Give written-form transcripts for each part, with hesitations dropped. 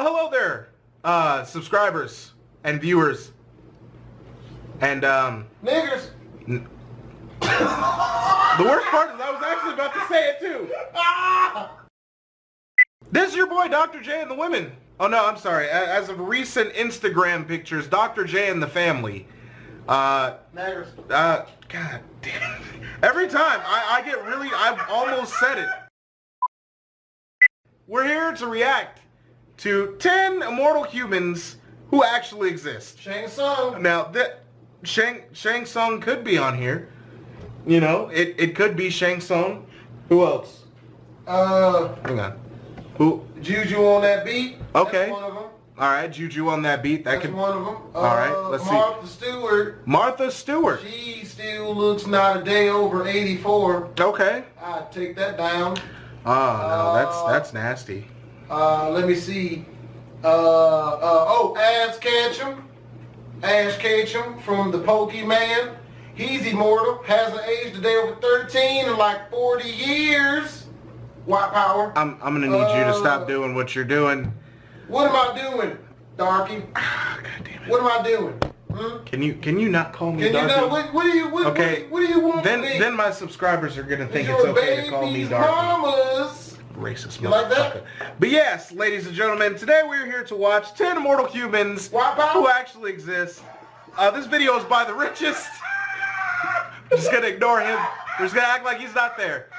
Well, hello there, subscribers and viewers. And, Niggers! The worst part is I was actually about to say it too. This is your boy, Dr.J and the women. Oh no, I'm sorry. As of recent Instagram pictures, Dr.J and the family. Niggers. God damn. Every time I get really, I've almost said it. We're here to react to 10 immortal humans who actually exist. Shang Tsung. Now, Shang Tsung could be on here. You know, it could be Shang Tsung. Who else? Hang on. Who? Juju on that beat. Okay. That's one of them. All right, Juju on that beat. That's one of them. All right, let's see. Martha Stewart. Martha Stewart. She still looks not a day over 84. Okay. I'd take that down. Oh no, that's nasty. Let me see. Ash Ketchum. Ash Ketchum from the Pokemon. He's immortal. Hasn't aged a day over 13 in like 40 years. White power. I'm gonna need you to stop doing what you're doing. What am I doing, Darky? God damn it. What am I doing? Can you not call me Darky? Can you know what do you what do you want then, from me? Then my subscribers are gonna think Your it's okay to call me baby's Darky. mamas. Racist You like that? motherfucker. But yes, ladies and gentlemen, today we're here to watch 10 immortal humans White power? who actually exist. This video is by the richest. I'm just gonna ignore him. We're just gonna act like he's not there.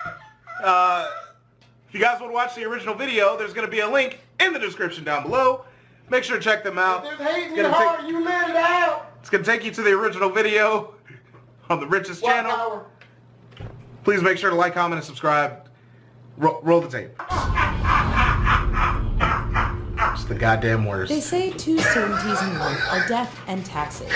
If you guys want to watch the original video, there's gonna be a link in the description down below. Make sure to check them out. If there's hate in your heart, you let it out. It's gonna take you to the original video on the richest White channel. power. Please make sure to like, comment, and subscribe. Roll the tape. It's the goddamn worst. They say two certainties in life are death and taxes.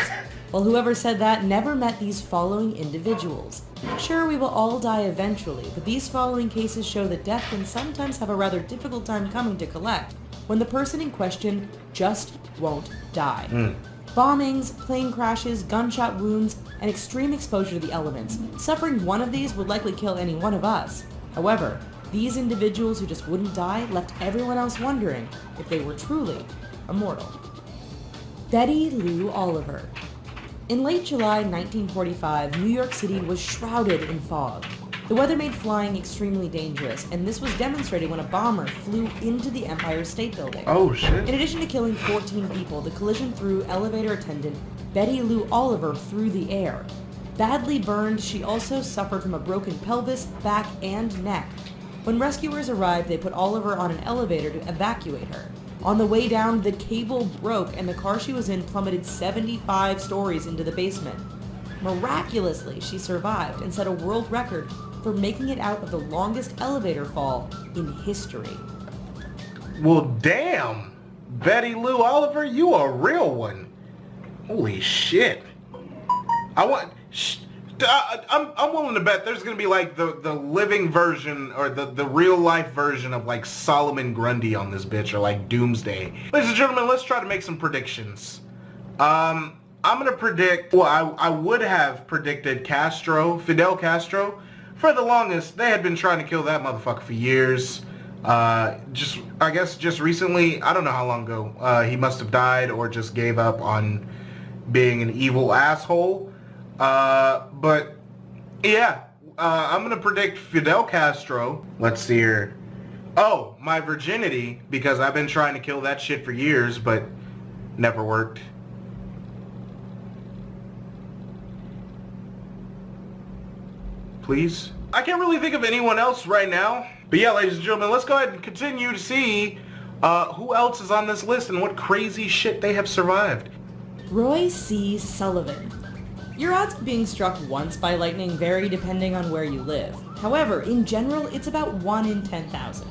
Well, whoever said that never met these following individuals. Sure, we will all die eventually, but these following cases show that death can sometimes have a rather difficult time coming to collect when the person in question just won't die. Bombings, plane crashes, gunshot wounds, and extreme exposure to the elements. Suffering one of these would likely kill any one of us. However, these individuals who just wouldn't die left everyone else wondering if they were truly immortal. Betty Lou Oliver. In late July 1945, New York City was shrouded in fog. The weather made flying extremely dangerous, and this was demonstrated when a bomber flew into the Empire State Building. Oh shit. In addition to killing 14 people, the collision threw elevator attendant Betty Lou Oliver through the air. Badly burned, she also suffered from a broken pelvis, back, and neck. When rescuers arrived, they put Oliver on an elevator to evacuate her. On the way down, the cable broke and the car she was in plummeted 75 stories into the basement. Miraculously, she survived and set a world record for making it out of the longest elevator fall in history. Well, damn. Betty Lou Oliver, you a real one. Holy shit. I'm willing to bet there's gonna be like the living version or the real life version of like Solomon Grundy on this bitch, or like Doomsday. Ladies and gentlemen, let's try to make some predictions. I'm gonna predict, well, I would have predicted Fidel Castro. For the longest, they had been trying to kill that motherfucker for years. I guess just recently, I don't know how long ago, he must have died or just gave up on being an evil asshole. But yeah, I'm gonna predict Fidel Castro. Let's see here. Oh, my virginity, because I've been trying to kill that shit for years, but never worked. Please? I can't really think of anyone else right now. But yeah, ladies and gentlemen, let's go ahead and continue to see who else is on this list and what crazy shit they have survived. Roy C. Sullivan. Your odds of being struck once by lightning vary depending on where you live. However, in general, it's about 1 in 10,000.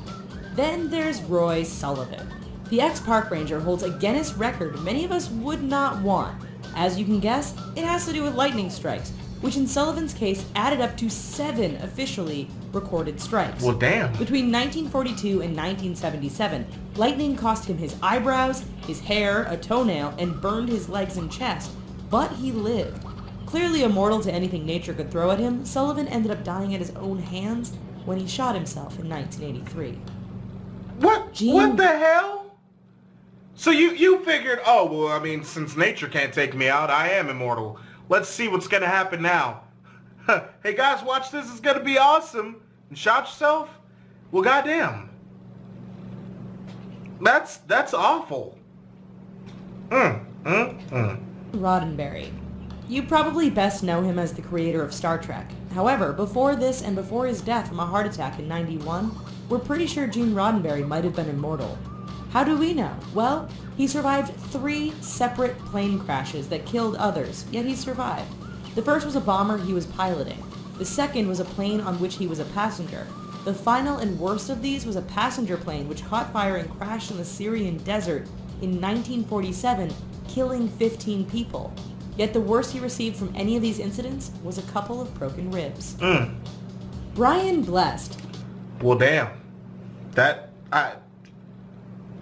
Then there's Roy Sullivan. The ex-park ranger holds a Guinness record many of us would not want. As you can guess, it has to do with lightning strikes, which in Sullivan's case added up to 7 officially recorded strikes. Well, damn. Between 1942 and 1977, lightning cost him his eyebrows, his hair, a toenail, and burned his legs and chest, but he lived. Clearly immortal to anything nature could throw at him, Sullivan ended up dying at his own hands when he shot himself in 1983. What the hell? So you figured, oh, well, I mean, since nature can't take me out, I am immortal. Let's see what's gonna happen now. Hey guys, watch this, it's gonna be awesome. And shot yourself? Well, goddamn. That's awful. Roddenberry. You probably best know him as the creator of Star Trek. However, before this and before his death from a heart attack in '91, we're pretty sure Gene Roddenberry might have been immortal. How do we know? Well, he survived 3 separate plane crashes that killed others, yet he survived. The first was a bomber he was piloting. The second was a plane on which he was a passenger. The final and worst of these was a passenger plane which caught fire and crashed in the Syrian desert in 1947, killing 15 people. Yet the worst he received from any of these incidents was a couple of broken ribs. Brian Blessed. Well, damn.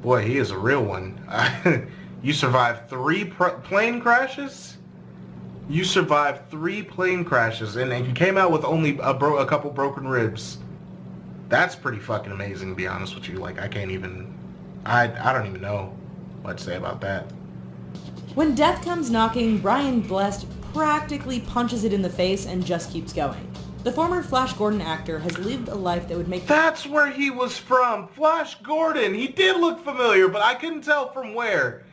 Boy, he is a real one. You survived 3 plane crashes? You survived 3 plane crashes, and you came out with only a couple broken ribs. That's pretty fucking amazing, to be honest with you. Like, I don't even know what to say about that. When death comes knocking, Brian Blessed practically punches it in the face and just keeps going. The former Flash Gordon actor has lived a life that would make... That's where he was from! Flash Gordon! He did look familiar, but I couldn't tell from where.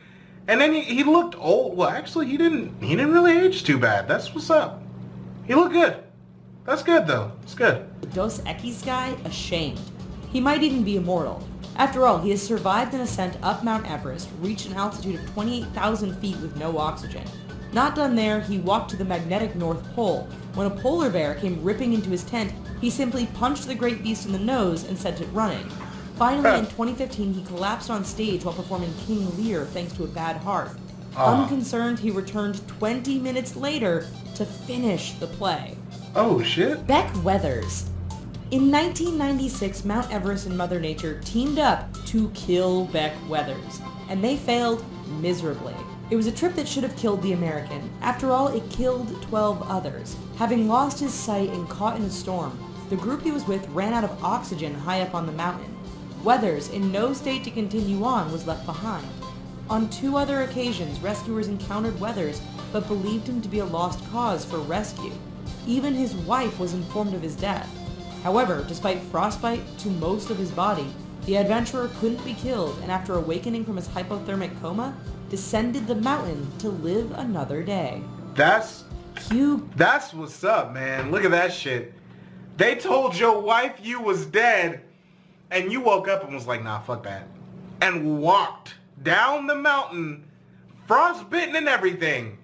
And then he looked old. Well, actually, he didn't really age too bad. That's what's up. He looked good. That's good, though. It's good. Dos Equis guy ashamed. He might even be immortal. After all, he has survived an ascent up Mount Everest, reached an altitude of 28,000 feet with no oxygen. Not done there, he walked to the magnetic North Pole. When a polar bear came ripping into his tent, he simply punched the great beast in the nose and sent it running. Finally, in 2015, he collapsed on stage while performing King Lear thanks to a bad heart. Unconcerned, he returned 20 minutes later to finish the play. Oh, shit. Beck Weathers. In 1996, Mount Everest and Mother Nature teamed up to kill Beck Weathers, and they failed miserably. It was a trip that should have killed the American. After all, it killed 12 others. Having lost his sight and caught in a storm, the group he was with ran out of oxygen high up on the mountain. Weathers, in no state to continue on, was left behind. On 2 other occasions, rescuers encountered Weathers, but believed him to be a lost cause for rescue. Even his wife was informed of his death. However, despite frostbite to most of his body, the adventurer couldn't be killed, and after awakening from his hypothermic coma, descended the mountain to live another day. That's what's up, man. Look at that shit. They told your wife you was dead, and you woke up and was like, nah, fuck that. And walked down the mountain, frostbitten and everything,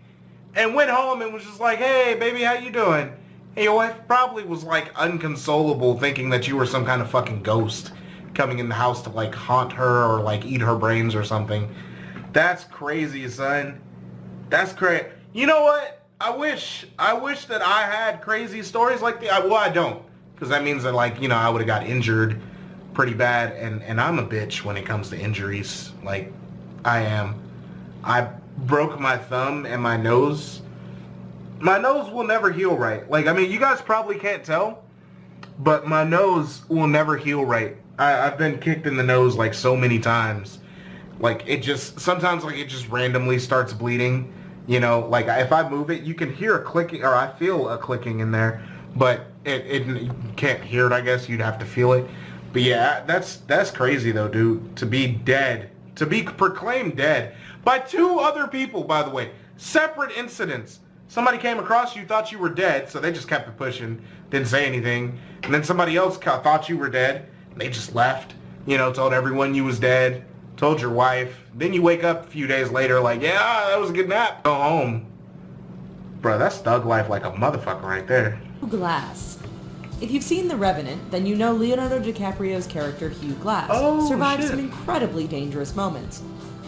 and went home and was just like, hey, baby, how you doing? And your wife probably was like unconsolable, thinking that you were some kind of fucking ghost coming in the house to like haunt her or like eat her brains or something. That's crazy, son. That's crazy. You know what? I wish that I had crazy stories like that. Well, I don't, because that means that, like, you know, I would have got injured pretty bad, and I'm a bitch when it comes to injuries. Like, I am. I broke my thumb and my nose. My nose will never heal right. Like, I mean, you guys probably can't tell, but my nose will never heal right. I've been kicked in the nose like so many times. Like, it just, sometimes like it just randomly starts bleeding. You know, like if I move it, you can hear a clicking, or I feel a clicking in there, but you can't hear it, I guess. You'd have to feel it. But yeah, that's crazy though, dude. To be dead, to be proclaimed dead by 2 other people, by the way. Separate incidents. Somebody came across you, thought you were dead, so they just kept it pushing, didn't say anything. And then somebody else thought you were dead, and they just left. You know, told everyone you was dead, told your wife. Then you wake up a few days later like, yeah, that was a good nap. Go home. Bro, that's thug life like a motherfucker right there. Hugh Glass. If you've seen The Revenant, then you know Leonardo DiCaprio's character Hugh Glass survived some incredibly dangerous moments.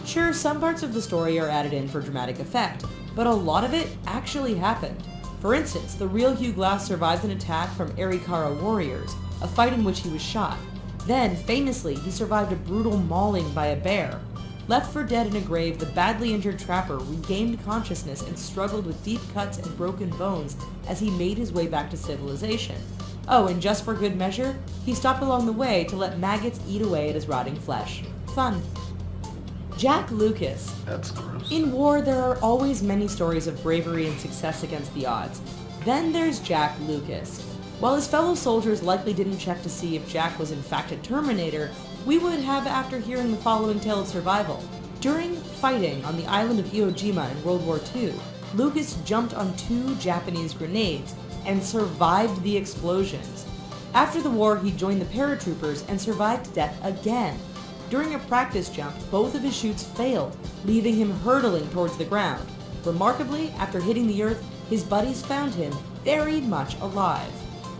Sure, some parts of the story are added in for dramatic effect, but a lot of it actually happened. For instance, the real Hugh Glass survived an attack from Arikara warriors, a fight in which he was shot. Then, famously, he survived a brutal mauling by a bear. Left for dead in a grave, the badly injured trapper regained consciousness and struggled with deep cuts and broken bones as he made his way back to civilization. Oh, and just for good measure, he stopped along the way to let maggots eat away at his rotting flesh. Fun. Jack Lucas. That's gross. In war, there are always many stories of bravery and success against the odds. Then there's Jack Lucas. While his fellow soldiers likely didn't check to see if Jack was in fact a Terminator, we would have after hearing the following tale of survival. During fighting on the island of Iwo Jima in World War II, Lucas jumped on 2 Japanese grenades and survived the explosions. After the war, he joined the paratroopers and survived death again. During a practice jump, both of his chutes failed, leaving him hurtling towards the ground. Remarkably, after hitting the earth, his buddies found him very much alive.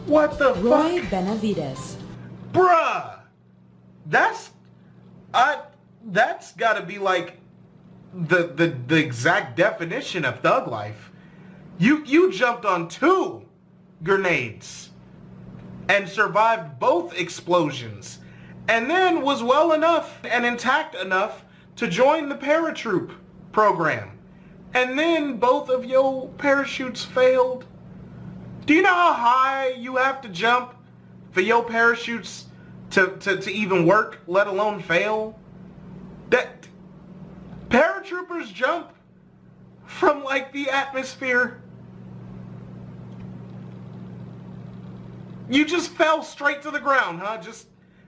What the Roy fuck? Benavidez. Bruh! That's gotta be like the exact definition of thug life. You jumped on 2 grenades and survived both explosions, and then was well enough and intact enough to join the paratroop program. And then both of your parachutes failed. Do you know how high you have to jump for your parachutes to even work, let alone fail? That paratroopers jump from like the atmosphere. You just fell straight to the ground, huh?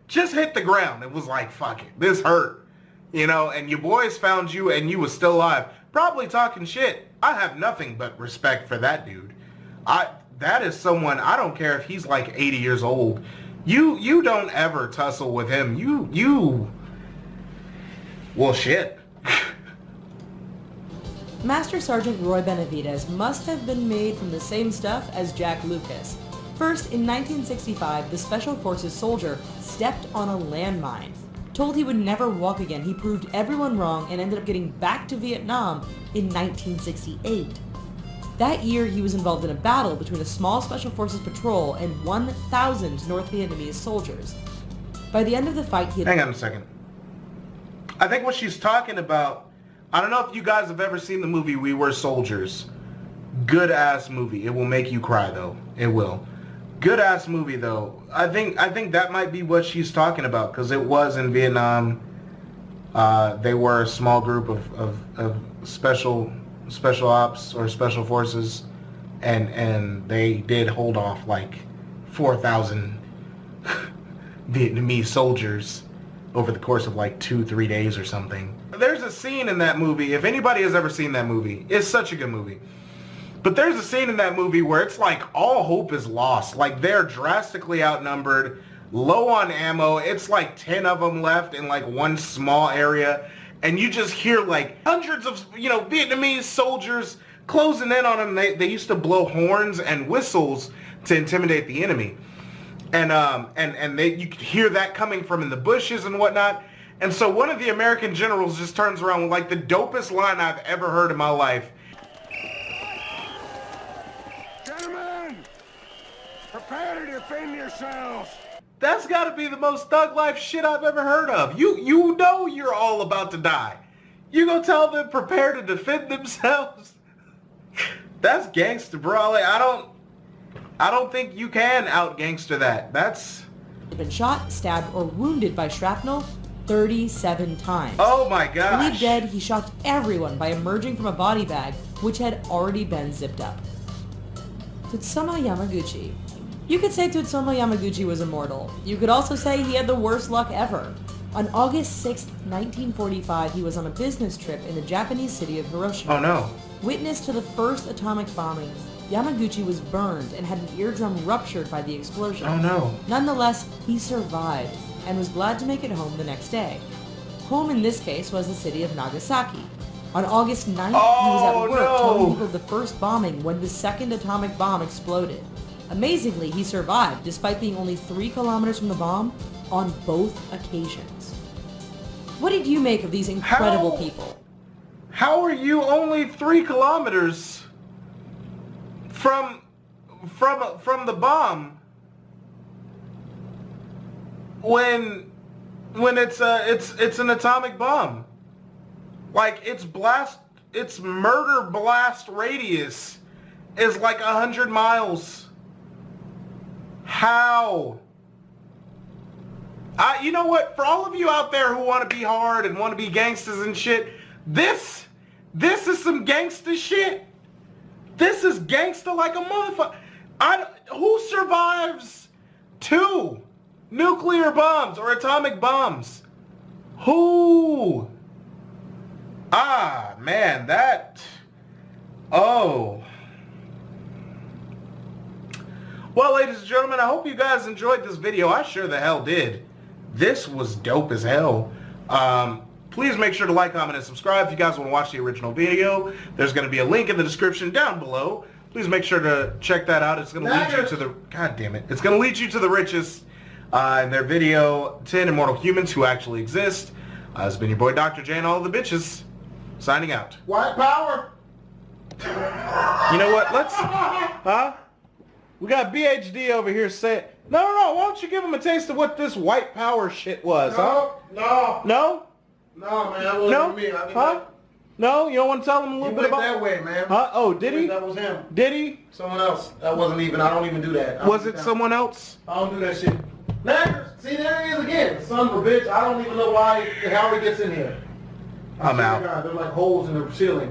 Just hit the ground. It was like, fuck it, this hurt. You know, and your boys found you and you was still alive. Probably talking shit. I have nothing but respect for that dude. That is someone, I don't care if he's like 80 years old. You don't ever tussle with him. Well, shit. Master Sergeant Roy Benavidez must have been made from the same stuff as Jack Lucas. First, in 1965, the Special Forces soldier stepped on a landmine. Told he would never walk again, he proved everyone wrong and ended up getting back to Vietnam in 1968. That year, he was involved in a battle between a small Special Forces patrol and 1,000 North Vietnamese soldiers. By the end of the fight, he had... Hang on a second. I think what she's talking about, I don't know if you guys have ever seen the movie We Were Soldiers. Good ass movie. It will make you cry though. It will. Good ass movie though. I think that might be what she's talking about, because it was in Vietnam. They were a small group of special ops or special forces, and they did hold off like 4,000 Vietnamese soldiers over the course of like 2-3 days or something. There's a scene in that movie, if anybody has ever seen that movie, it's such a good movie. But there's a scene in that movie where it's like all hope is lost. Like they're drastically outnumbered, low on ammo. It's like 10 of them left in like one small area. And you just hear like hundreds of, Vietnamese soldiers closing in on them. They used to blow horns and whistles to intimidate the enemy. And you could hear that coming from in the bushes and whatnot. And so one of the American generals just turns around with like the dopest line I've ever heard in my life. Gentlemen, prepare to defend yourselves. That's got to be the most thug life shit I've ever heard of. You know you're all about to die. You gonna tell them prepare to defend themselves? That's gangster, bro. Like, I don't think you can out-gangster that. That's... been shot, stabbed, or wounded by shrapnel 37 times. Oh my gosh. Believed dead, he shocked everyone by emerging from a body bag, which had already been zipped up. Tsutomu Yamaguchi. You could say Tsutomu Yamaguchi was immortal. You could also say he had the worst luck ever. On August 6, 1945, he was on a business trip in the Japanese city of Hiroshima. Oh no. Witness to the first atomic bombing, Yamaguchi was burned and had an eardrum ruptured by the explosion. Oh no. Nonetheless, he survived and was glad to make it home the next day. Home in this case was the city of Nagasaki. On August 9th, he was at work telling people of the first bombing when the second atomic bomb exploded. Amazingly, he survived despite being only 3 kilometers from the bomb on both occasions. What did you make of these incredible people? How are you only 3 kilometers from the bomb when it's an atomic bomb? Like its murder blast radius is like 100 miles. How? You know what? For all of you out there who want to be hard and want to be gangsters and shit, this is some gangster shit. This is gangster like a motherfucker. Who survives 2 nuclear bombs or atomic bombs? Who? Ah, man, that... Oh. Well, ladies and gentlemen, I hope you guys enjoyed this video. I sure the hell did. This was dope as hell. Please make sure to like, comment, and subscribe if you guys want to watch the original video. There's going to be a link in the description down below. Please make sure to check that out. It's going to lead you to the... God damn it. It's going to lead you to the richest in their video, 10 Immortal Humans Who Actually Exist. It's been your boy Dr. J and all of the bitches. Signing out. White power. You know what? Let's... Huh? We got BHD over here saying... No. Why don't you give him a taste of what this white power shit was, huh? No. No? No, man. That wasn't me. I mean, Huh? No? You don't want to tell him a little bit about... that way, man. Huh? Oh, did he? That was him. Did he? Someone else. That wasn't even. I don't even do that. Was it someone else? I don't do that shit. Naggers. See, there he is again. Son of a bitch. I don't even know how he gets in here. I'm out. God, they're like holes in the ceiling.